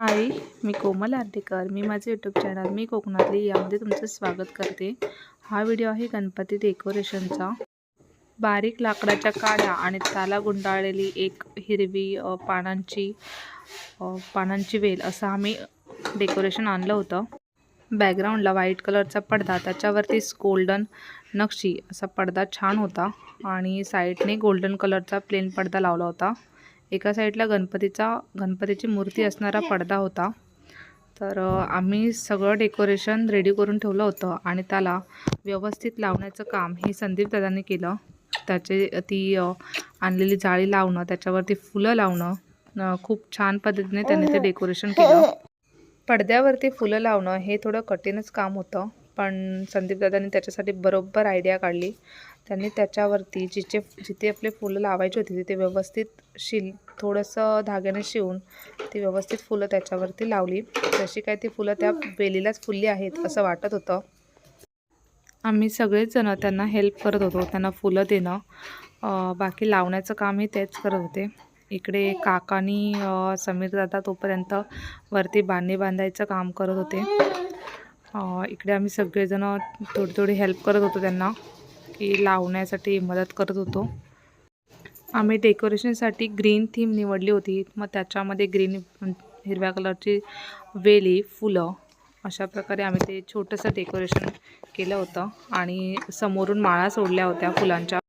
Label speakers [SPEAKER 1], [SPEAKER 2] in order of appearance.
[SPEAKER 1] हाय, मी कोमल आर्टेकर. मी माझे YouTube channel मी कोकणातली यामध्ये तुमचं स्वागत करते. हा व्हिडिओ आहे गणपती डेकोरेशनचा. बारीक लाकडाच्या काड्या आणि त्याला गुंडाळलेली एक हिरवी पानांची वेल असं आम्ही डेकोरेशन आणलं होतं. बॅकग्राऊंडला व्हाईट कलरचा पडदा, त्याच्यावरती गोल्डन नक्षी असा पडदा छान होता आणि साईडने गोल्डन कलरचा प्लेन पडदा लावला होता. एका साईडला गणपतीची मूर्ती असणारा पडदा होता. तर आम्ही सगळं डेकोरेशन रेडी करून ठेवलं होतं आणि त्याला व्यवस्थित लावण्याचं काम हे संदीप दादांनी केलं. ती आणलेली जाळी लावणं, त्याच्यावरती फुलं लावणं, खूप छान पद्धतीने त्यांनी ते डेकोरेशन केलं. पडद्यावरती फुलं लावणं हे थोडं कठीणच काम होतं, पण संदीप दादांनी त्याच्यासाठी बरोबर आयडिया काढली. त्यांनी त्याच्यावरती जिथे आपले फुलं लावायची होती तिथे व्यवस्थित थोडंसं धाग्याने शिवून ती व्यवस्थित फुलं त्याच्यावरती लावली. जशी काय ती फुलं त्या वेलीलाच फुलली आहेत असं वाटत होतं. आम्ही सगळेच जण त्यांना हेल्प करत होतो, त्यांना फुलं देणं, बाकी लावण्याचं कामही तेच करत होते. इकडे काकानी समीर दादा तोपर्यंत वरती बांधणी बांधायचं काम करत होते. इकडे आम्ही सगळेजण थोडी हेल्प करत होतो त्यांना, की लावण्यासाठी मदत करत होतो. आम्ही डेकोरेशनसाठी ग्रीन थीम निवडली होती. मग त्याच्यामध्ये हिरव्या कलरची वेली, फुलं अशा प्रकारे आम्ही ते छोटंसं डेकोरेशन केलं होतं आणि समोरून माळा सोडल्या होत्या फुलांच्या.